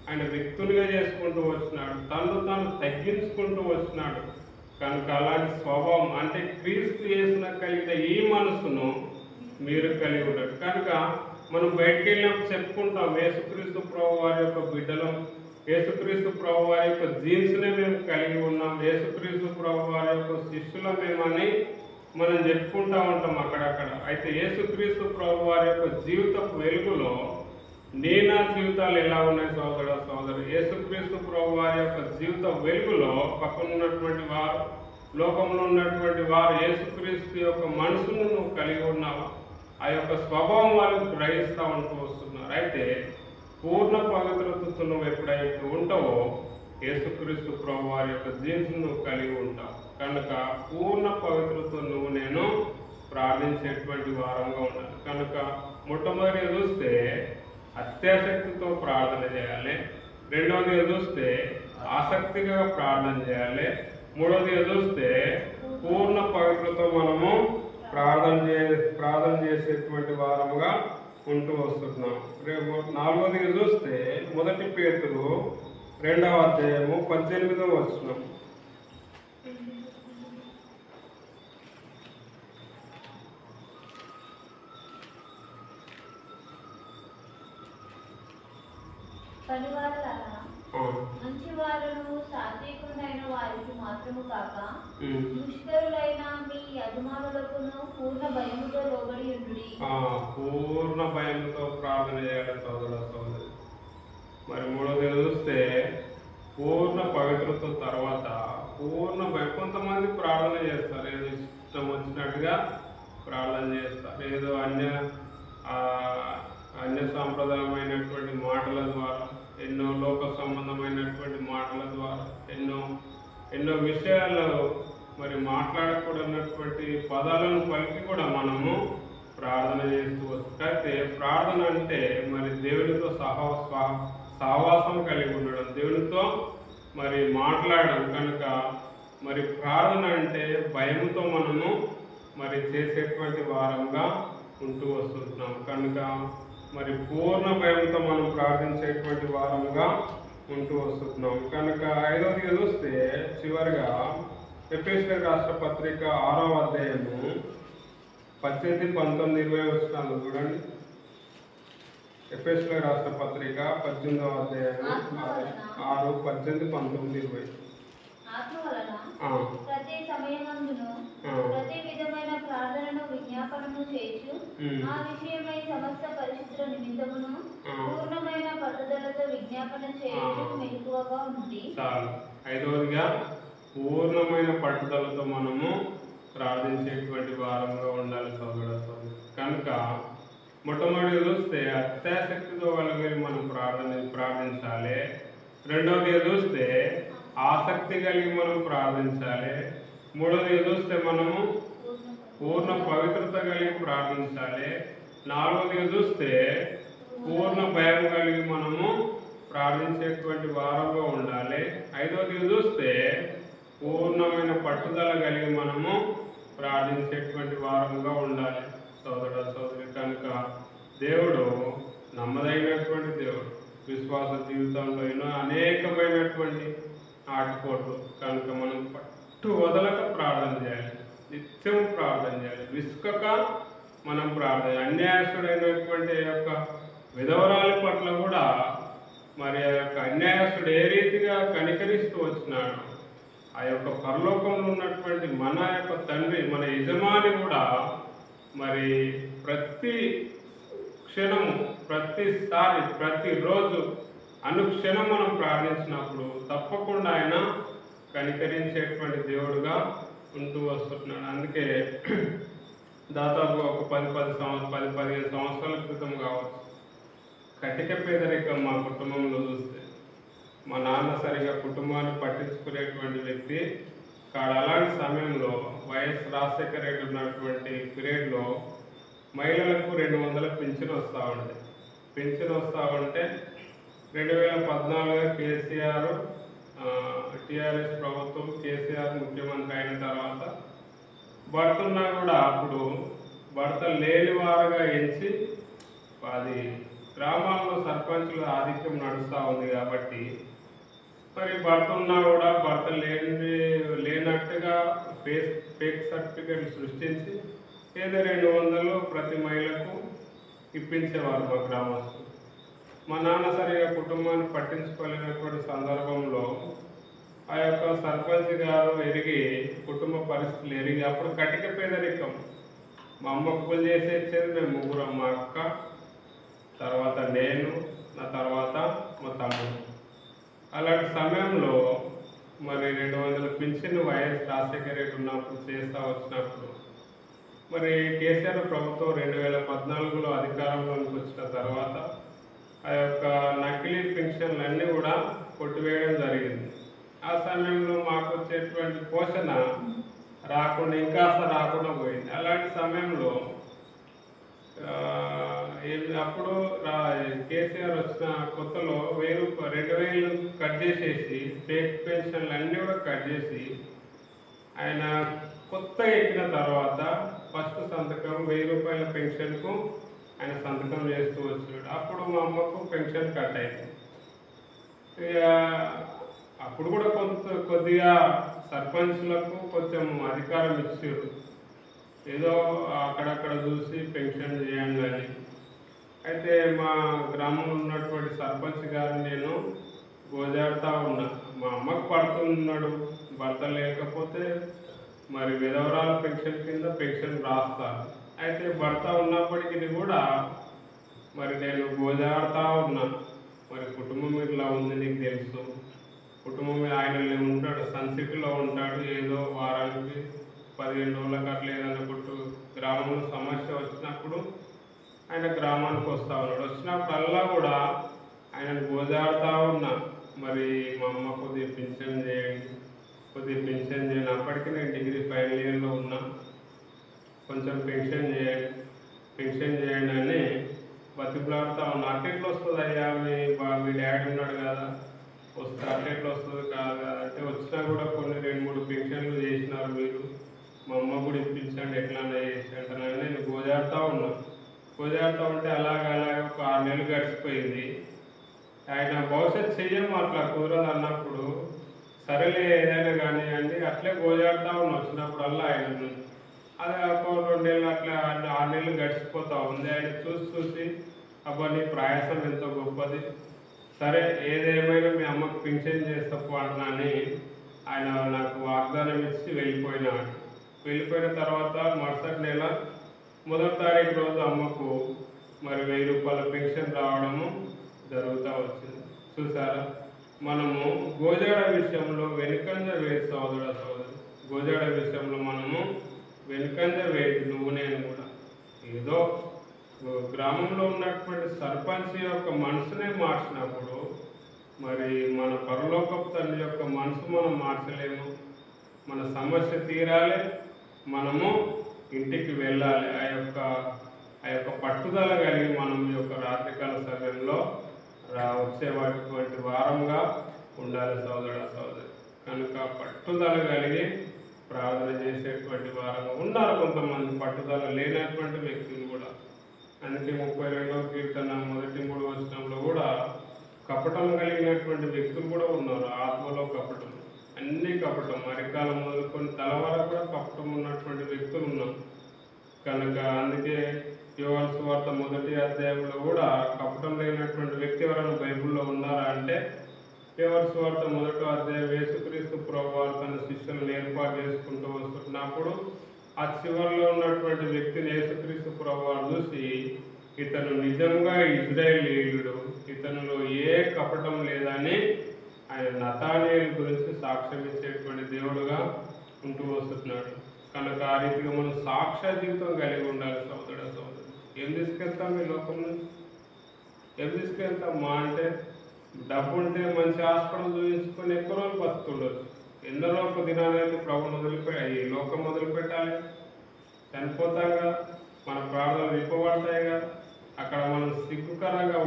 ఆయన వ్యక్తులుగా చేసుకుంటూ వచ్చినాడు, తాను తగ్గించుకుంటూ వచ్చినాడు. కనుక అలాంటి స్వభావం అంటే క్రీస్తు యేసున కలిగిన ఈ మనసును మీరు కలిగి ఉంటారు. కనుక మనం బయటికి వెళ్ళినప్పుడు చెప్పుకుంటాం, యేసుక్రీస్తు ప్రభు వారి యొక్క బిడ్డలం, యేసుక్రీస్తు ప్రభు వారి యొక్క జీన్స్నే మేము కలిగి ఉన్నాం, యేసుక్రీస్తు ప్రభు వారి యొక్క శిష్యులం మేమని మనం చెప్పుకుంటూ ఉంటాం అక్కడక్కడ. అయితే యేసుక్రీస్తు ప్రభు వారి యొక్క జీవితపు వెలుగులో నా జీవితాలు ఎలా ఉన్నాయి సోదర సోదరు? యేసుక్రీస్తు ప్రభు వారి యొక్క జీవిత వెలుగులో పక్కన ఉన్నటువంటి వారు, లోకంలో ఉన్నటువంటి వారు యేసుక్రీస్తు యొక్క మనసును నువ్వు కలిగి ఉన్నావా? ఆ యొక్క స్వభావం వాళ్ళు గ్రహిస్తూ ఉంటూ వస్తున్నారు. అయితే పూర్ణ పవిత్రతతో నువ్వు ఎప్పుడైతే ఉంటావో యేసుక్రీస్తు ప్రభు వారి యొక్క జీన్స్ నువ్వు కలిగి ఉంటావు. కనుక పూర్ణ పవిత్రతతో నువ్వు నేను ప్రార్థించేటువంటి వారంగా ఉండాలి. కనుక మొట్టమొదటిగా చూస్తే అత్యాసక్తితో ప్రార్థన చేయాలి. రెండవదిగా చూస్తే ఆసక్తిగా ప్రార్థన చేయాలి. మూడవదిగా చూస్తే పూర్ణ పవిత్రతో మనము ప్రార్థన చేసేటువంటి వారముగా ఉంటూ వస్తున్నాం. నాలుగవదిగా చూస్తే 1 పేతురు 2వ అధ్యాయము 18వ వచనం. మంచివారును సాత్వికులైన వారికి మాత్రము కాక దుష్కరులైన మీ యజమానులకును పూర్ణ భయముతో లోబడి ఉండుడి. పూర్ణ భయంతో ప్రార్థన చేయాలి సోదర సోదరి. మరి మూడోది చూస్తే పూర్ణ పవిత్రత తర్వాత పూర్ణ భయం. కొంతమంది ప్రార్థన చేస్తారు, ఏదో ఇష్టం వచ్చినట్టుగా ప్రార్థన చేస్తారు, ఏదో అన్య సాంప్రదాయమైనటువంటి మాటల ద్వారా, ఎన్నో లోక సంబంధమైనటువంటి మాటల ద్వారా ఎన్నో విషయాలు మరి మాట్లాడకూడనటువంటి పదాలను పలికి కూడా మనము ప్రార్థన చేస్తూ వస్తాం. అయితే ప్రార్థన అంటే మరి దేవునితో సహవాసం కలిగి ఉండడం, దేవునితో మరి మాట్లాడడం. కనుక మరి ప్రార్థన అంటే భయముతో మనము మరి చేసేటువంటి వారంగా ఉంటూ వస్తున్నాం. కనుక మరి పూర్ణ భయంతో మనం ప్రార్థించేటువంటి వారముగా ఉంటూ వస్తున్నాం. కనుక ఐదవదిగా చూస్తే చివరిగా ఎఫెసీయులకు రాసిన పత్రిక 6వ అధ్యాయము 18, 19, 20 వచనాలు చూడండి. ఎఫెసీయులకు రాసిన పత్రిక 18వ అధ్యాయము 6, 18, 19, 20. ఆత్మ వలన ప్రతి సమయమందును ప్రతి విధమైన ప్రార్థనను విజ్ఞాపనము చేయుచు ఆ విషయమై సమస్త పరిశుద్ధుల నిమిత్తమును పూర్ణమైన పట్టుదలతో విజ్ఞాపన చేయుచు మెలకువగా ఉంది. చాలు. ఐదవదిగా పూర్ణమైన పట్టుదలతో మనము ప్రార్థించేటువంటి వారంగా ఉండాలి సోదర సోదరి. కనుక మొట్టమొదటి చూస్తే అత్యాసక్తితో కలిగి మనం ప్రార్థించాలి. రెండవదిగా చూస్తే ఆసక్తి కలిగి మనం ప్రార్థించాలి. మూడవదిగా చూస్తే మనము పూర్ణ పవిత్రత కలిగి ప్రార్థించాలి. నాలుగవదిగా చూస్తే పూర్ణ భయం కలిగి మనము ప్రార్థించేటువంటి వారంగా ఉండాలి. ఐదవదిగా చూస్తే పూర్ణమైన పట్టుదల కలిగి మనము ప్రార్థించేటువంటి వారంగా ఉండాలి సోదర సోదరి. కనుక దేవుడు నమ్మదగినటువంటి దేవుడు. విశ్వాస జీవితంలో ఎన్నో అనేకమైనటువంటి ఆటుపోట్లు. కనుక మనం పట్టు వదలక ప్రార్థన చేయాలి, నిత్యం ప్రార్థన చేయాలి, విసుకక మనం ప్రార్థన. అన్యాయస్తుడైనటువంటి యొక్క విధవరాలి పట్ల కూడా మరి ఆ యొక్క అన్యాయస్తుడు ఏ రీతిగా కనికరిస్తూ వచ్చినాడు, ఆ యొక్క పరలోకంలో ఉన్నటువంటి మన యొక్క తండ్రి, మన యజమాని కూడా మరి ప్రతి క్షణము, ప్రతిసారి, ప్రతిరోజు, అనుక్షణం మనం ప్రార్థించినప్పుడు తప్పకుండా ఆయన కనికరించేటువంటి దేవుడుగా ఉంటూ వస్తున్నాడు. అందుకే దాదాపు ఒక 10-15 సంవత్సరాల క్రితం కావచ్చు, కటిక పేదరికం మా కుటుంబంలో చూస్తే, మా నాన్న సరిగా కుటుంబాన్ని పట్టించుకునేటువంటి వ్యక్తి కాదు. అలాంటి సమయంలో వైఎస్ రాజశేఖర రెడ్డి ఉన్నటువంటి పీరియడ్లో మహిళలకు 200 పింఛన్ వస్తూ ఉండే. పింఛన్ వస్తూ ఉంటే 2014 కేసీఆర్, టీఆర్ఎస్ ప్రభుత్వం, కేసీఆర్ ముఖ్యమంత్రి అయిన తర్వాత భర్త ఉన్నా కూడా అప్పుడు భర్త లేని వారుగా ఎంచి, అది గ్రామాల్లో సర్పంచుల ఆధిక్యం నడుస్తూ ఉంది కాబట్టి మరి భర్త ఉన్నా కూడా భర్త లేనట్టుగా ఫేక్ సర్టిఫికెట్లు సృష్టించి ఏదో 200 ప్రతి మహిళకు ఇప్పించేవారు మా గ్రామస్తులు. మా నాన్న సరిగా కుటుంబాన్ని పట్టించుకోలేనటువంటి సందర్భంలో ఆ యొక్క సర్పంచ్ గారు ఎరిగి, కుటుంబ పరిస్థితులు ఎరిగి, అప్పుడు కటిక పేదరికం, మా అమ్మ పూజ చేసి ఇచ్చేది మేము ముగ్గురం, మా అక్క, తర్వాత నేను, నా తర్వాత మా తమ్ముడు. అలాంటి సమయంలో మరి 200 పింఛన్ వైఎస్ రాజశేఖర రెడ్డి ఉన్నప్పుడు చేస్తూ వచ్చినప్పుడు మరి కేసీఆర్ ప్రభుత్వం 2014లో అధికారంలోకి వచ్చిన తర్వాత ఆ యొక్క నకిలీ పెన్షన్లన్నీ కూడా కొట్టివేయడం జరిగింది. ఆ సమయంలో మాకు వచ్చేటువంటి పోషణ రాకుండా, ఇంకాస్త రాకుండా పోయింది. అలాంటి సమయంలో అప్పుడు కేసీఆర్ వచ్చిన కొత్తలో 2,000 కట్ చేసేసి ఫేక్ పెన్షన్లు అన్నీ కూడా కట్ చేసి ఆయన కొత్త ఎక్కిన తర్వాత ఫస్ట్ సంతకం 1000 రూపాయల పెన్షన్కు ఆయన సంతకం చేస్తూ వచ్చాడు. అప్పుడు మా అమ్మకు పెన్షన్ కట్ అయింది. ఇక అప్పుడు కూడా కొద్దిగా సర్పంచ్లకు కొంచెం అధికారం ఇచ్చారు, ఏదో అక్కడక్కడ చూసి పెన్షన్ చేయండి అని. అయితే మా గ్రామంలో ఉన్నటువంటి సర్పంచ్ గారిని నేను గోజాడుతూ ఉన్నా. మా అమ్మకు పడుతున్నాడు, భర్త లేకపోతే మరి విధవరాల పెన్షన్ కింద పెన్షన్ రాస్తారు. అయితే భర్త ఉన్నప్పటికీ కూడా మరి నేను గోజాడుతూ ఉన్నా. మరి కుటుంబం ఇట్లా ఉంది, నీకు తెలుసు, కుటుంబం ఆయన ఉంటాడు, సన్సిటీలో ఉంటాడు, ఏదో వారానికి 15 రోజులకు అట్లా ఏదైనా గ్రామంలో సమస్య వచ్చినప్పుడు ఆయన గ్రామానికి వస్తూ ఉన్నాడు. వచ్చినప్పుడల్లా కూడా ఆయనను గోజాడుతూ ఉన్నా, మరి మా అమ్మ కొద్దిగా పెన్షన్ చేయండి, కొద్దిగా పెన్షన్ చేయండి. అప్పటికి నేను డిగ్రీ ఫైనల్ ఇయర్లో ఉన్నా, కొంచెం పెన్షన్ చేయండి అని బతికులాడుతూ ఉన్నా. అట్టెట్లు వస్తుంది అయ్యా, మీ డాడీ ఉన్నాడు కదా, వస్తే అట్టెట్లు వస్తుంది కాదు అంటే, వచ్చినా కూడా కొన్ని 2-3 పెన్షన్లు చేసినారు మీరు, మా అమ్మ కూడా ఇప్పించండి, ఎట్లన్నా చేసి అంటానని నేను గోజాడుతూ ఉన్నా. గోజాడుతూ ఉంటే అలాగే ఒక 6 నెలలు గడిచిపోయింది. ఆయన భవిష్యత్తు చెయ్యము, అట్లా కుదరదు అన్నప్పుడు సరేలే ఏదైనా కానివ్వండి అట్లే గోజాడుతూ ఉన్నా. వచ్చినప్పుడల్లా ఆయన అది ఒక 2 నెలలు అట్లా 6 నెలలు గడిచిపోతూ ఉంది. ఆయన చూసి అబ్బా నీ ప్రయాసం ఎంతో గొప్పది, సరే ఏదేమైనా మీ అమ్మకు పెన్షన్ చేస్తూ అంటున్నాని ఆయన నాకు వాగ్దానం ఇచ్చి వెళ్ళిపోయినాడు. వెళ్ళిపోయిన తర్వాత మరుసటి నెల 1వ తారీఖు రోజు అమ్మకు మరి 1000 రూపాయల పెన్షన్ రావడము జరుగుతూ వచ్చింది. చూసారా, మనము గోజాడ విషయంలో వెనుకంజ వేది సోదరుడు, గోజాడ విషయంలో మనము వెనుకంజ వేది, నువ్వు నేను కూడా. ఏదో గ్రామంలో ఉన్నటువంటి సర్పంచ్ యొక్క మనసునే మార్చినప్పుడు మరి మన పరలోకపు తండ్రి యొక్క మనసు మనం మార్చలేము. మన సమస్య తీరాలి, మనము ఇంటికి వెళ్ళాలి. ఆ యొక్క పట్టుదల కలిగి మనం ఈ యొక్క రాత్రికాల సమయంలో వచ్చేటువంటి వారంగా ఉండాలి సోదరి. కనుక పట్టుదల కలిగి ప్రార్థన చేసేటువంటి వారంగా ఉన్నారు. కొంతమంది పట్టుదల లేనటువంటి వ్యక్తులు కూడా. అందుకే 32వ కీర్తన మొదటి 3వ వచనంలో కూడా కపటం కలిగినటువంటి వ్యక్తులు కూడా ఉన్నారు. ఆత్మలో కపటం, అన్ని కపటం, అరికాలం మొదలుకొని తల వరకు కూడా కపటం ఉన్నటువంటి వ్యక్తులు ఉన్నారు. కనుక అందుకే యోహాను సువార్త 1వ అధ్యాయంలో కూడా కపటం లేనటువంటి వ్యక్తి ఎవరైనా బైబిల్లో ఉన్నారా అంటే, యోహాను సువార్త 1వ అధ్యాయం యేసుక్రీస్తు ప్రభువారు తన శిష్యులను ఏర్పాటు చేసుకుంటూ వస్తున్నప్పుడు ఆ చివరిలో ఉన్నటువంటి వ్యక్తిని యేసుక్రీస్తు ప్రభువారు చూసి, ఇతను నిజంగా ఇజ్రాయేలీయుడు, ఇతనిలో ఏ కపటం లేదని ఆయన నతానియేలు గురించి సాక్ష్యం ఇచ్చేటువంటి దేవుడుగా ఉంటూ వస్తున్నాడు. కనుక ఆ రీతిగా మనం సాక్ష్య జీవితం కలిగి ఉండాలి. సోదరుడు సోదరు, ఏం తీసుకెళ్తాం ఈ లోకం నుంచి? ఏం తీసుకెళ్తాం? మా అంటే డబ్బు ఉంటే మంచి హాస్పిటల్ చూపించుకొని ఎక్కువ రోజులు బతుకుండొచ్చు. ఎందరో ఒక దినాలైతే ప్రభుని ఈ లోకం వదిలిపెట్టాలి, చనిపోతాం కదా, మన ప్రాణాలు విప్పబడతాయి కదా. అక్కడ మనం సిగ్గుకరంగా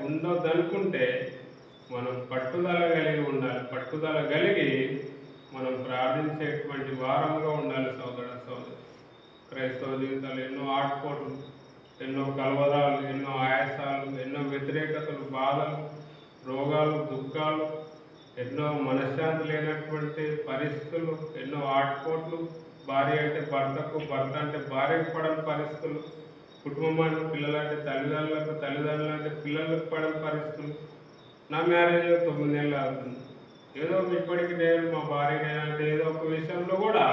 ఉండొద్దనుకుంటే మనం పట్టుదల కలిగి ఉండాలి. పట్టుదల కలిగి మనం ప్రార్థించేటువంటి వారంగా ఉండాలి. సోదర సోదరు, క్రైస్తవ జీవితాలు ఎన్నో ఆటుపోట్లు, ఎన్నో కలవరాలు, ఎన్నో ఆయాసాలు, ఎన్నో వ్యతిరేకతలు, బాధలు, రోగాలు, దుఃఖాలు, ఎన్నో మనశ్శాంతి లేనటువంటి పరిస్థితులు, ఎన్నో ఆటుపోట్లు, భార్య అంటే భర్తకు, భర్త అంటే భార్యకు పడని పరిస్థితులు, కుటుంబం అంటే పిల్లలంటే తల్లిదండ్రులకు, తల్లిదండ్రులు అంటే పిల్లలకు పడని పరిస్థితులు. నా మ్యారేజ్ 9 నెలలు అవుతుంది. ఏదో ఇప్పటికి నేను మా భార్య అంటే ఏదో ఒక విషయంలో కూడా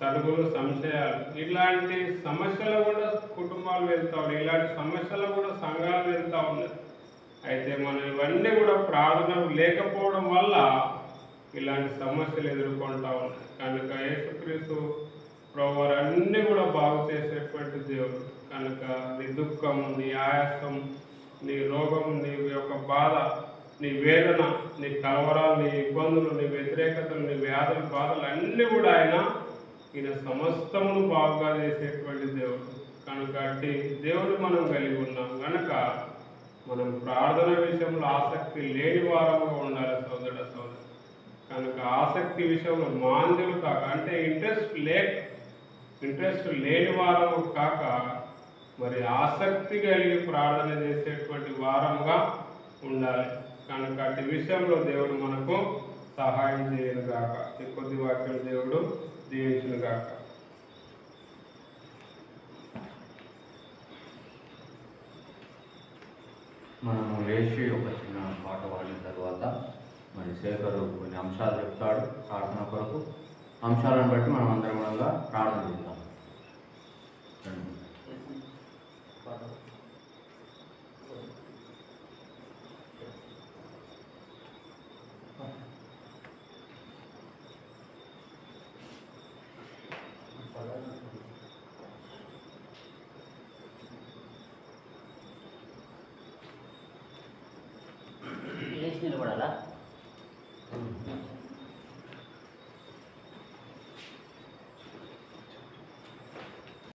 తలుగులు, సంశయాలు, ఇలాంటి సమస్యలు కూడా కుటుంబాలు వెళ్తూ ఉన్నాయి. ఇలాంటి సమస్యలు కూడా సంఘాలు వెళ్తూ ఉన్నాయి. అయితే మనం ఇవన్నీ కూడా ప్రార్థన లేకపోవడం వల్ల ఇలాంటి సమస్యలు ఎదుర్కొంటూ ఉన్నాయి. కనుక యేసుక్రీస్తు ప్రభువారు అన్నీ కూడా బాగు చేసేటువంటి దేవుడు. కనుక నీ దుఃఖం, నీ ఆయాసం, నీ రోగం, నీ యొక్క బాధ, నీ వేదన, నీ కలవరాలు, నీ ఇబ్బందులు, నీ వ్యతిరేకతలు, నీ వ్యాధులు, బాధలు అన్నీ కూడా ఈయన సమస్తమును బాగుగా చేసేటువంటి దేవుడు. కనుక అట్టి దేవుడు మనం కలిగి ఉన్నాం. కనుక మనం ప్రార్థన విషయంలో ఆసక్తి లేని వారంగా ఉండాలి. సోదర సోదరు, కనుక ఆసక్తి విషయంలో మాంద్యులు కాక, అంటే ఇంట్రెస్ట్ లేని వారము కాక, మరి ఆసక్తి కలిగి ప్రార్థన చేసేటువంటి వారంగా ఉండాలి. కనుక అటు విషయంలో దేవుడు మనకు సహాయం చేయను గాక. ఈ కొద్ది వాక్యం దేవుడు దీవించును గాక. మనము లేచి ఒక చిన్న పాట పాడిన తర్వాత మరి శేఖరు కొన్ని అంశాలు చెప్తాడు ప్రార్థన కొరకు. అంశాలను బట్టి మనం అందరం కూడా ప్రార్థన చేద్దాం. లేచి నిలబడాలా?